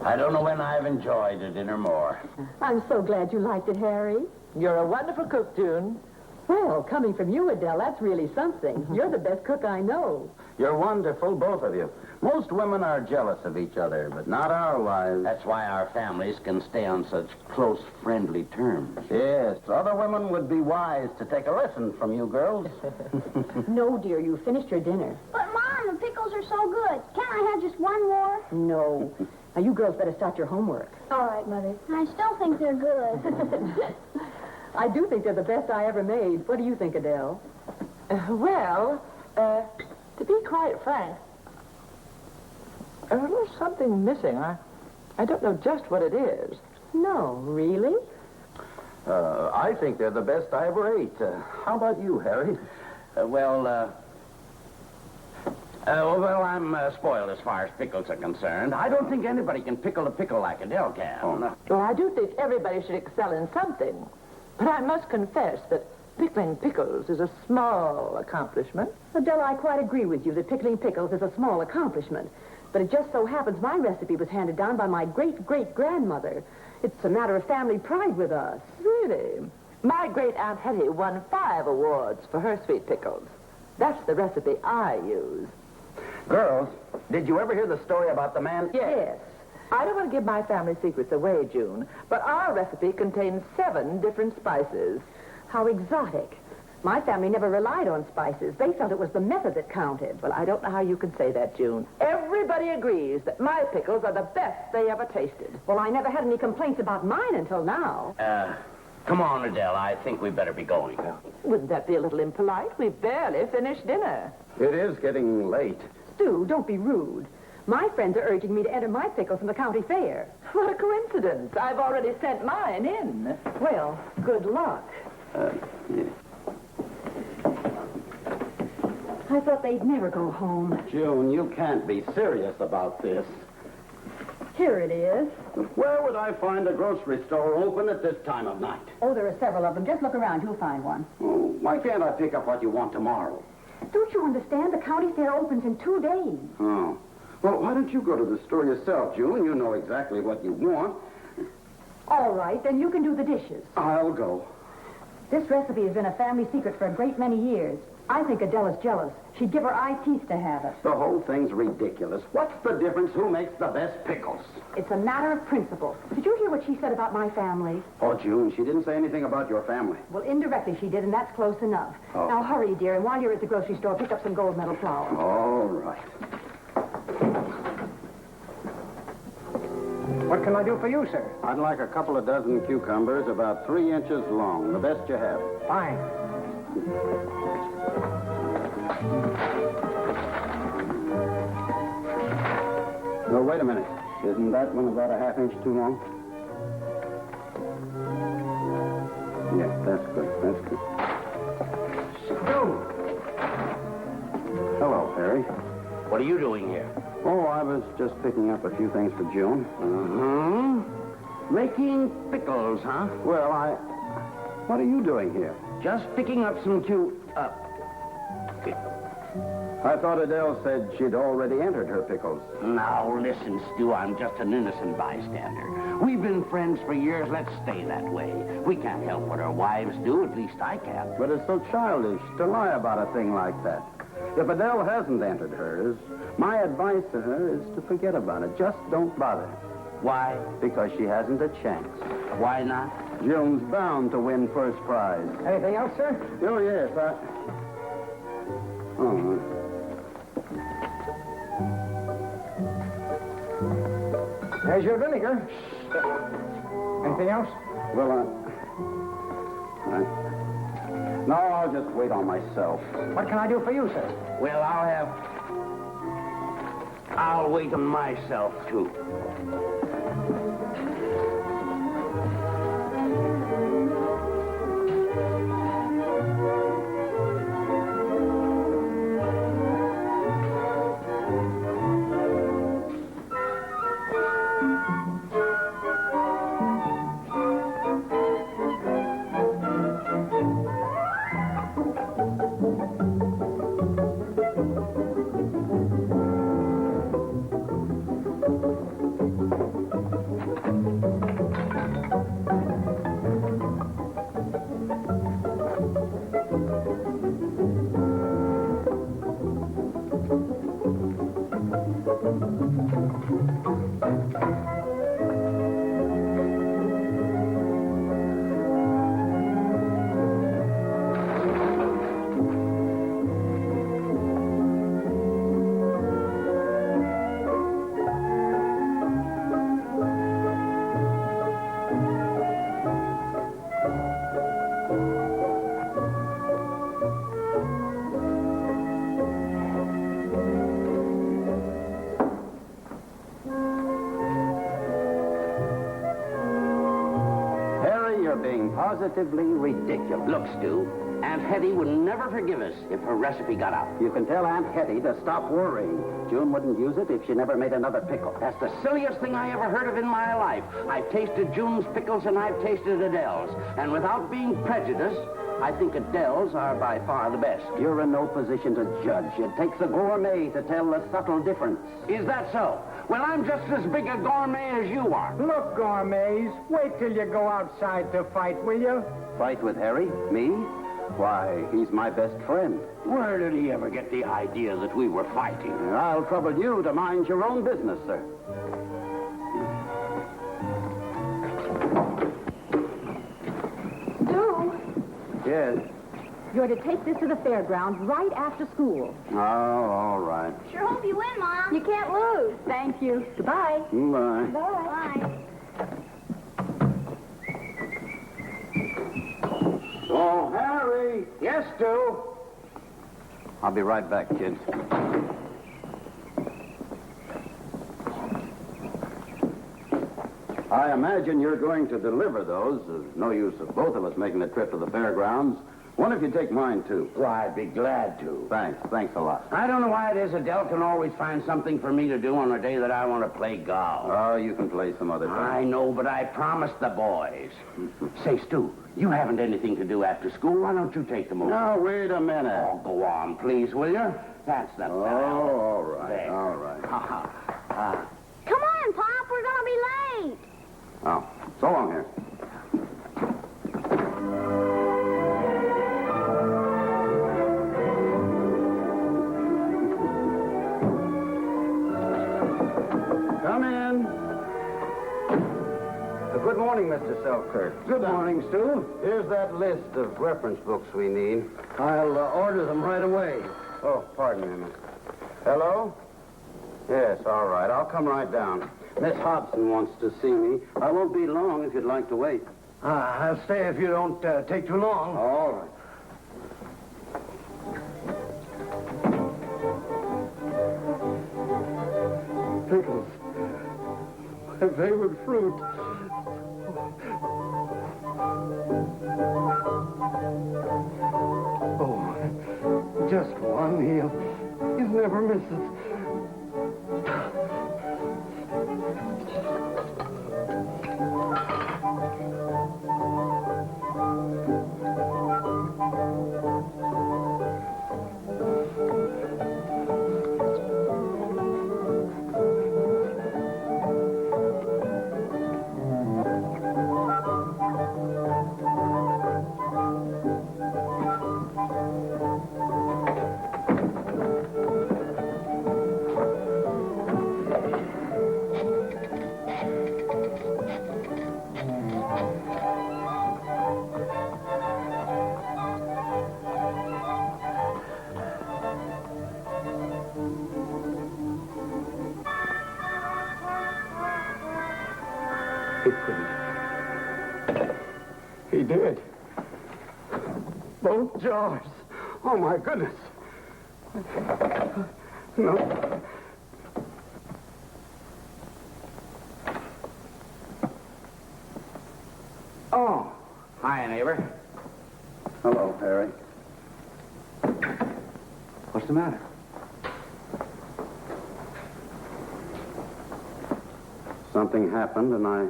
I don't know when I've enjoyed a dinner more. I'm so glad you liked it, Harry. You're a wonderful cook, June. Well, coming from you, Adele, that's really something. You're the best cook I know. You're wonderful, both of you. Most women are jealous of each other, but not our wives. That's why our families can stay on such close, friendly terms. Yes, other women would be wise to take a lesson from you girls. No, dear, you finished your dinner. But, Mom, the pickles are so good. Can't I have just one more? No. Now, you girls better start your homework. All right, Mother. I still think they're good. I do think they're the best I ever made. What do you think, Adele? To be quite frank, there's a little something missing. I don't know just what it is. No, really? I think they're the best I ever ate. How about you, Harry? I'm spoiled as far as pickles are concerned. I don't think anybody can pickle a pickle like Adele can. Oh, no. Well, I do think everybody should excel in something. But I must confess that pickling pickles is a small accomplishment. Adele, I quite agree with you that pickling pickles is a small accomplishment. But it just so happens my recipe was handed down by my great-great-grandmother. It's a matter of family pride with us. Really? My great-aunt Hetty won 5 awards for her sweet pickles. That's the recipe I use. Girls, did you ever hear the story about the man? Yes. I don't want to give my family secrets away, June, but our recipe contains 7 different spices. How exotic. My family never relied on spices. They felt it was the method that counted. Well, I don't know how you can say that, June. Everybody agrees that my pickles are the best they ever tasted. Well, I never had any complaints about mine until now. Come on, Adele. I think we better be going. Wouldn't that be a little impolite? We've barely finished dinner. It is getting late. Stu, don't be rude. My friends are urging me to enter my pickles in the county fair. What a coincidence. I've already sent mine in. Well, good luck. Yeah. I thought they'd never go home. June, you can't be serious about this. Here it is. Where would I find a grocery store open at this time of night? Oh, there are several of them. Just look around. You'll find one. Oh, why can't I pick up what you want tomorrow? Don't you understand? The county fair opens in 2 days. Oh. Well, why don't you go to the store yourself, June? You know exactly what you want. All right, then you can do the dishes. I'll go. This recipe has been a family secret for a great many years. I think Adele is jealous. She'd give her eye teeth to have it. The whole thing's ridiculous. What's the difference who makes the best pickles? It's a matter of principle. Did you hear what she said about my family? Oh, June, she didn't say anything about your family. Well, indirectly she did, and that's close enough. Oh. Now, hurry, dear, and while you're at the grocery store, pick up some gold medal flour. All right. What can I do for you, sir? I'd like a couple of dozen cucumbers about 3 inches long, the best you have. Fine. No, wait a minute. Isn't that one about a ½ inch too long? Yeah, that's good. That's good. Stu! Hello, Harry. What are you doing here? Oh, I was just picking up a few things for June. Making pickles, huh? Well, what are you doing here? Just picking up some I thought Adele said she'd already entered her pickles. Now, listen, Stu, I'm just an innocent bystander. We've been friends for years. Let's stay that way. We can't help what our wives do. At least I can't. But it's so childish to lie about a thing like that. If Adele hasn't entered hers, my advice to her is to forget about it. Just don't bother. Why? Because she hasn't a chance. Why not? June's bound to win first prize. Anything else, sir? Oh, yes, Oh, There's your vinegar. Anything else? well, No, I'll just wait on myself. What can I do for you, sir? Well, I'll wait on myself, too. being positively ridiculous. Look, Stu, Aunt Hetty would never forgive us if her recipe got out. You can tell Aunt Hetty to stop worrying. June wouldn't use it if she never made another pickle. That's the silliest thing I ever heard of in my life. I've tasted June's pickles and I've tasted Adele's. And without being prejudiced, I think Adele's are by far the best. You're in no position to judge. It takes a gourmet to tell the subtle difference. Is that so? Well, I'm just as big a gourmet as you are. Look, gourmets, wait till you go outside to fight, will you? Fight with Harry? Me? Why, he's my best friend. Where did he ever get the idea that we were fighting? I'll trouble you to mind your own business, sir. Stu, Yes. you're to take this to the fairgrounds right after school. Oh, all right. Sure hope you win, Mom. You can't lose. Thank you. Goodbye. Bye. Bye. Oh, Harry! Yes, Stu. I'll be right back, kids. I imagine you're going to deliver those. There's no use of both of us making the trip to the fairgrounds. One of you take mine, too. Why, I'd be glad to. Thanks a lot. I don't know why it is Adele can always find something for me to do on a day that I want to play golf. Oh, you can play some other time. I know, but I promised the boys. Say, Stu, you haven't anything to do after school. Why don't you take them over? Now, wait a minute. Oh, go on, please, will you? That's the Oh, fellow. all right, There. all right. Come on, Pop. We're going to be late. Oh, so long here. Come in. Good morning, Mr. Selkirk. Good morning, Stu. Here's that list of reference books we need. I'll order them right away. Oh, pardon me a minute. Hello? Yes, all right. I'll come right down. Miss Hobson wants to see me. I won't be long if you'd like to wait. I'll stay if you don't take too long. All right. Pickles. My favorite fruit. Oh, just one. He'll never miss it. He did. Both jars. Oh, my goodness. No. Oh, hi, neighbor. Hello, Harry. What's the matter? Something happened, and I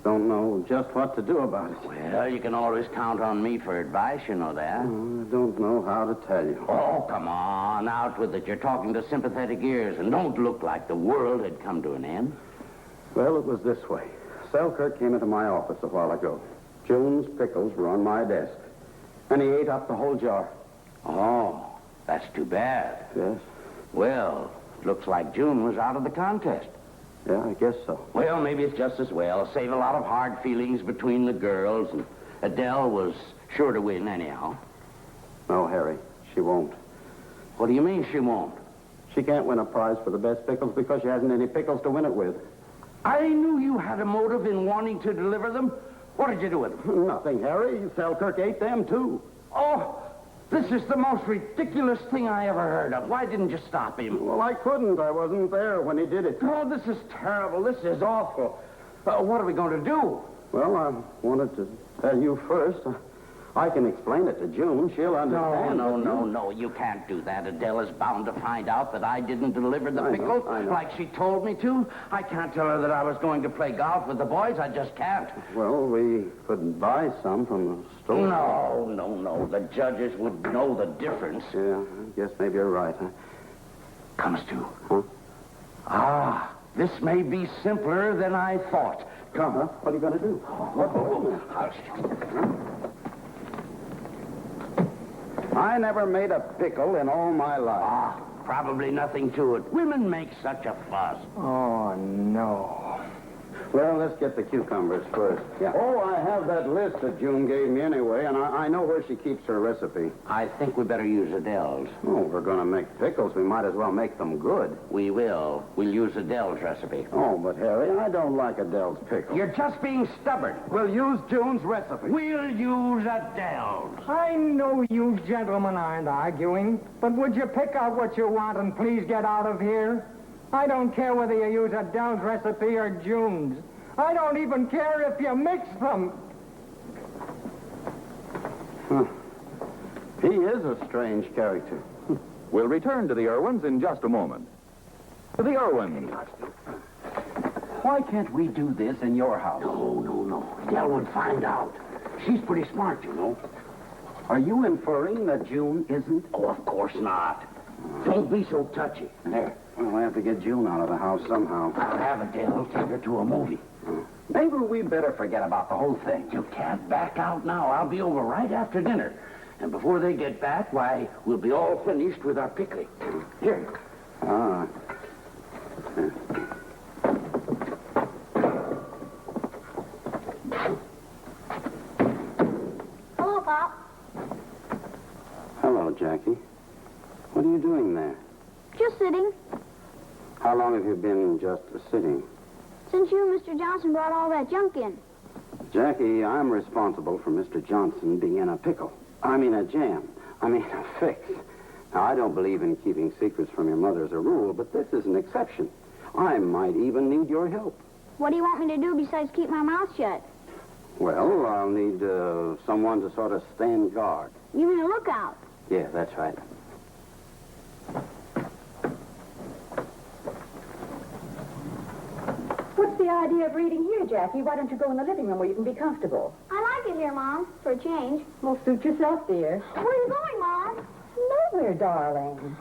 don't know just what to do about it. Well, you can always count on me for advice, you know that. I don't know how to tell you. Oh, come on, out with it. You're talking to sympathetic ears, and don't look like the world had come to an end. Well, it was this way. Selkirk came into my office a while ago. June's pickles were on my desk, and he ate up the whole jar. Oh, that's too bad. Yes? Well, looks like June was out of the contest. Yeah, I guess so. Well, maybe it's just as well. Save a lot of hard feelings between the girls, and Adele was sure to win anyhow. No, Harry, she won't. What do you mean she won't? She can't win a prize for the best pickles because she hasn't any pickles to win it with. I knew you had a motive in wanting to deliver them. What did you do with them? Nothing, Harry. Selkirk ate them, too. Oh, this is the most ridiculous thing I ever heard of. Why didn't you stop him? Well, I couldn't. I wasn't there when he did it. Oh, this is terrible. This is awful. What are we going to do? Well, I wanted to tell you first. I can explain it to June. She'll understand. No. You can't do that. Adele is bound to find out that I didn't deliver the pickles like she told me to. I can't tell her that I was going to play golf with the boys. I just can't. Well, we couldn't buy some from the store. No. The judges would know the difference. Yeah, I guess maybe you're right, huh? Come, Stu. Huh? This may be simpler than I thought. Come, huh? What are you going to do? I never made a pickle in all my life. Probably nothing to it. Women make such a fuss. Oh, no. Well, let's get the cucumbers first. Yeah. Oh, I have that list that June gave me anyway, and I know where she keeps her recipe. I think we better use Adele's. Oh, we're going to make pickles. We might as well make them good. We will. We'll use Adele's recipe. Oh, but Harry, I don't like Adele's pickles. You're just being stubborn. We'll use June's recipe. We'll use Adele's. I know you gentlemen aren't arguing, but would you pick out what you want and please get out of here? I don't care whether you use Adele's recipe or June's. I don't even care if you mix them. He is a strange character. We'll return to the Erwins in just a moment. The Erwins. Why can't we do this in your house? No. Adele would find out. She's pretty smart, you know. Are you inferring that June isn't? Oh, of course not. Don't be so touchy. There. Well, I have to get June out of the house somehow. I'll have Adele take her to a movie. Maybe we better forget about the whole thing. You can't back out now. I'll be over right after dinner. And before they get back, why, we'll be all finished with our pickling. Here. Ah. Hello, Pop. Hello, Jackie. What are you doing there? Just sitting. How long have you been just sitting? Since you and Mr. Johnson brought all that junk in. Jackie, I'm responsible for Mr. Johnson being a pickle. I mean a jam. I mean a fix. Now, I don't believe in keeping secrets from your mother as a rule, but this is an exception. I might even need your help. What do you want me to do besides keep my mouth shut? Well, I'll need someone to sort of stand guard. You mean a lookout? Yeah, that's right. What's the idea of reading here, Jackie? Why don't you go in the living room where you can be comfortable? I like it here, Mom, for a change. Well, suit yourself, dear. Where are you going, Mom? Nowhere, darling.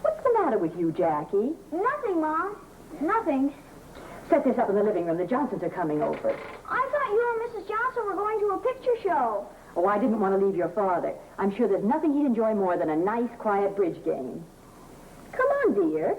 What's the matter with you, Jackie? Nothing, Mom. Nothing. Set this up in the living room. The Johnsons are coming over. I thought you and Mrs. Johnson were going to a picture show. Oh, I didn't want to leave your father. I'm sure there's nothing he'd enjoy more than a nice, quiet bridge game. Come on, dear.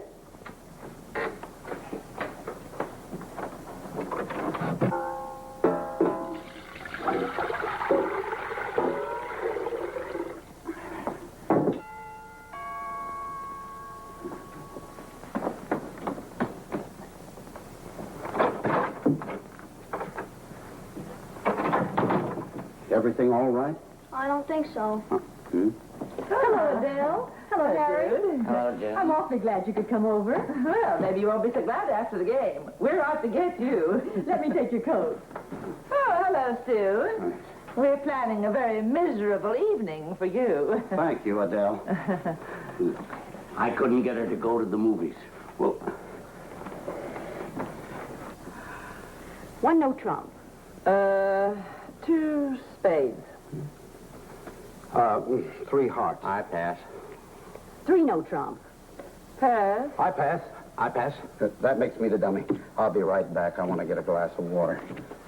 Everything all right? I don't think so. Hello, Adele. Hello, Harry. Hello, June. I'm awfully glad you could come over. Well, maybe you won't be so glad after the game. We're out to get you. Let me take your coat. Oh, hello, Stu. We're planning a very miserable evening for you. Thank you, Adele. I couldn't get her to go to the movies. Well, One no trump. 2 spades. 3 hearts. I pass. 3 no trump. Pass. I pass. I pass. That makes me the dummy. I'll be right back. I want to get a glass of water.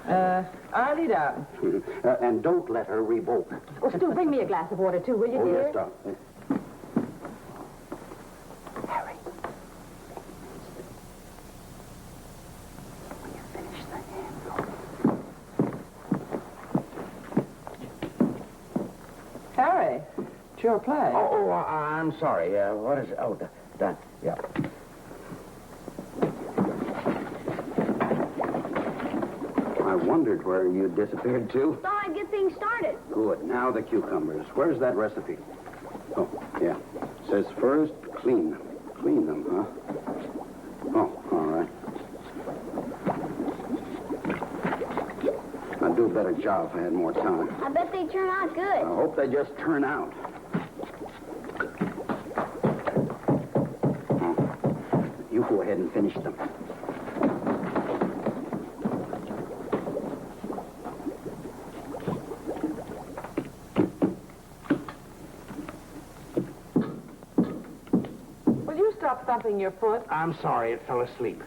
I'll lead out. And don't let her revoke. Oh, Stu, bring me a glass of water, too, will you, Oh, dear? yes, Doc. Harry. Harry, it's your play. I'm sorry. What is it? Oh, done. Yeah. I wondered where you disappeared to. Thought I'd get things started. Good. Now the cucumbers. Where's that recipe? Oh, yeah. Says first, clean. between them, huh? Oh, all right. I'd do a better job if I had more time. I bet they turn out good. I hope they just turn out. Oh. You go ahead and finish them. Will you stop thumping your foot? I'm sorry, it fell asleep.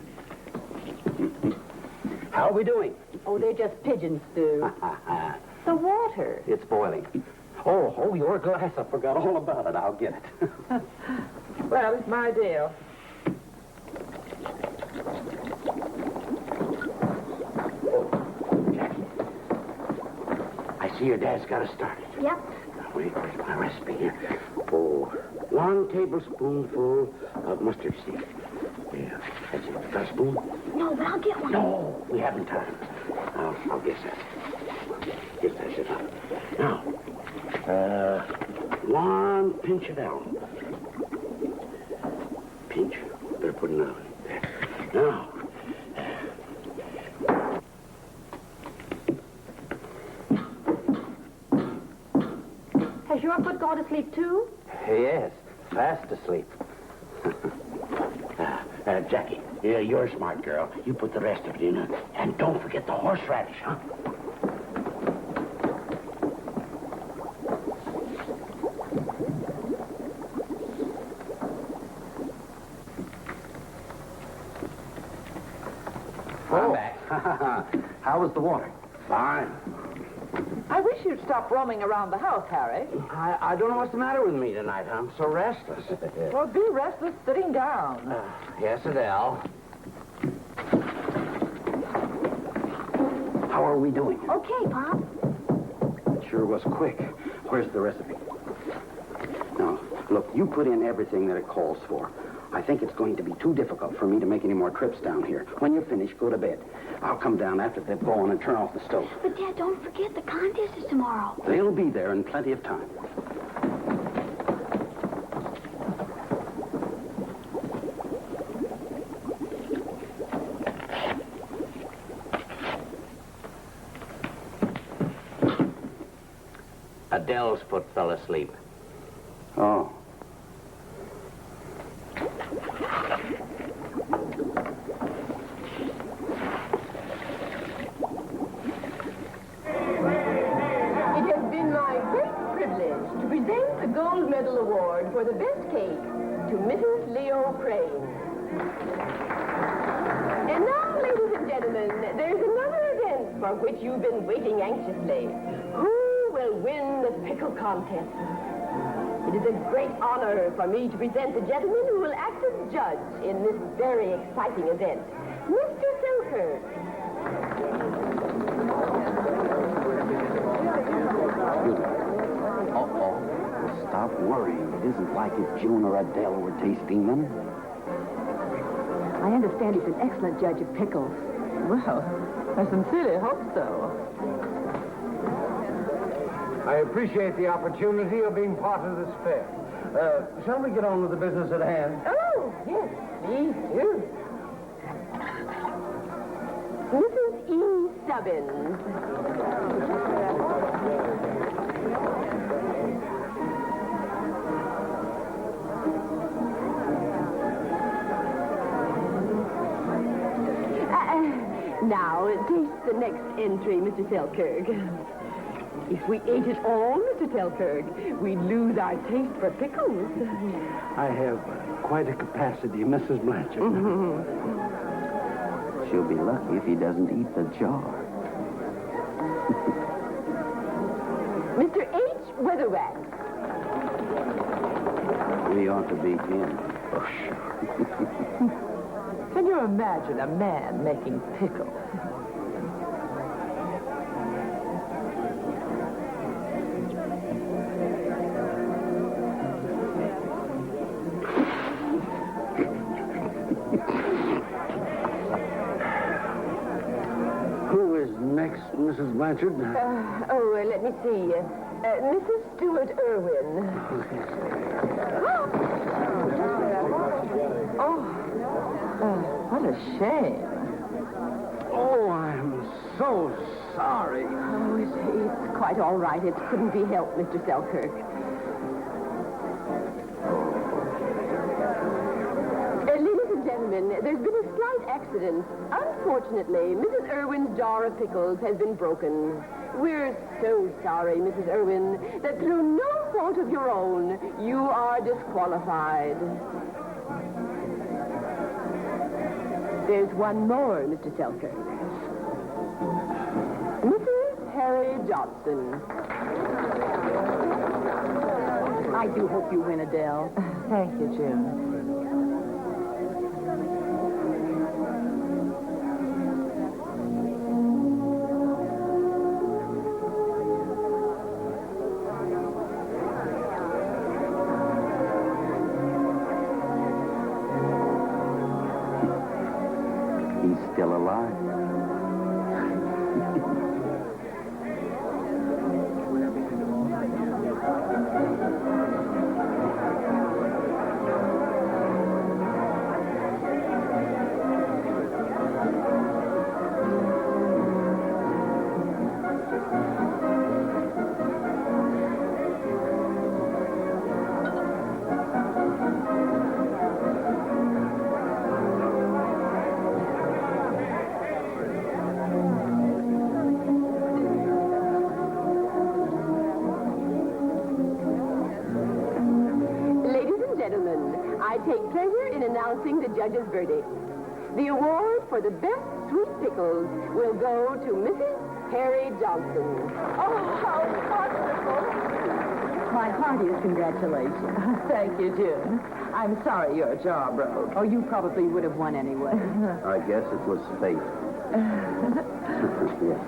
How are we doing? Oh, they're just pigeons, Stu. The water. It's boiling. Oh, your glass. I forgot all about it. I'll get it. Well, it's my deal. Jackie, I see your dad's got us started. Yep. Now, wait, where's my recipe here? Oh, 1 tablespoonful of mustard seed. Yeah, that's it. Got a spoon? No, but I'll get one. No, we haven't time. I'll guess that. Guess that's it. Now, 1 pinch of alum. Pinch. Better put another one there. Now. Has your foot gone to sleep, too? Yes, fast asleep. Jackie, you're a smart girl. You put the rest of it in, and don't forget the horseradish, huh? I'm back. How was the water? Fine. I wish you'd stop roaming around the house, Harry. I don't know what's the matter with me tonight. I'm so restless. Well, be restless sitting down. Yes, Adele. How are we doing? Okay, Pop. It sure was quick. Where's the recipe? Now, look, you put in everything that it calls for. I think it's going to be too difficult for me to make any more trips down here. When you're finished, go to bed. I'll come down after they've gone and turn off the stove. But, Dad, don't forget the contest is tomorrow. They'll be there in plenty of time. Adele's foot fell asleep. Oh. It has been my great privilege to present the Gold Medal Award for the best cake to Mrs. Leo Crane. And now, ladies and gentlemen, there's another event for which you've been waiting anxiously. Who will win the pickle contest? It is a great honor for me to present the gentleman who will act as judge in this very exciting event, Mr. Selkirk. Uh-oh. Stop worrying. It isn't like if June or Adele were tasting them. I understand he's an excellent judge of pickles. Well, I sincerely hope so. I appreciate the opportunity of being part of this fair. Shall we get on with the business at hand? Oh, yes, please do. Mrs. E. Stubbins. Now, taste the next entry, Mr. Selkirk. If we ate it all, Mr. Selkirk, we'd lose our taste for pickles. I have quite a capacity, Mrs. Blanchard. She'll be lucky if he doesn't eat the jar. Mr. H. Weatherwax. We ought to begin. Oh, sure. Can you imagine a man making pickle? Who is next, Mrs. Blanchard? Let me see. Mrs. Stu Erwin. What a shame. Oh, I'm so sorry. Oh, it's quite all right. It couldn't be helped, Mr. Selkirk. Ladies and gentlemen, there's been a slight accident. Unfortunately, Mrs. Erwin's jar of pickles has been broken. We're so sorry, Mrs. Erwin, that through no fault of your own, you are disqualified. There's one more, Mr. Selkirk. Mrs. Harry Johnson. I do hope you win, Adele. Thank you, June. He's still alive. I take pleasure in announcing the judge's verdict. The award for the best sweet pickles will go to Mrs. Harry Johnson. Oh, how wonderful. My heartiest congratulations. Thank you, June. I'm sorry your jaw broke. Oh, you probably would have won anyway. I guess it was fate. Yes.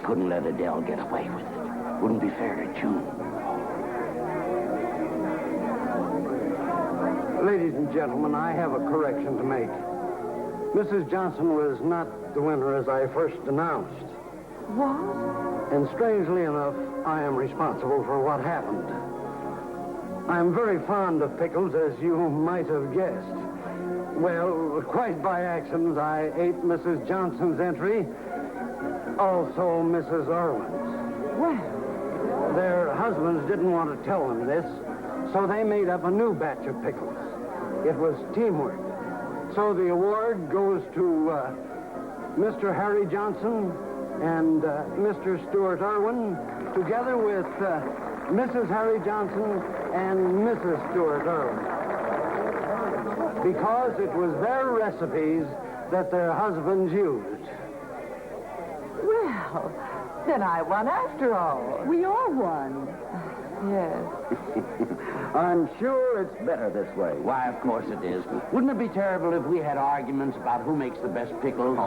Couldn't let Adele get away with it. Wouldn't be fair to June. Ladies and gentlemen, I have a correction to make. Mrs. Johnson was not the winner as I first announced. What? And strangely enough, I am responsible for what happened. I am very fond of pickles, as you might have guessed. Well, quite by accident, I ate Mrs. Johnson's entry. Also, Mrs. Erwin's. Well, their husbands didn't want to tell them this, so they made up a new batch of pickles. It was teamwork. So the award goes to Mr. Harry Johnson and Mr. Stuart Erwin, together with Mrs. Harry Johnson and Mrs. Stuart Erwin. Because it was their recipes that their husbands used. Well, then I won after all. We all won. Yes. I'm sure it's better this way. Why, of course it is. Wouldn't it be terrible if we had arguments about who makes the best pickles?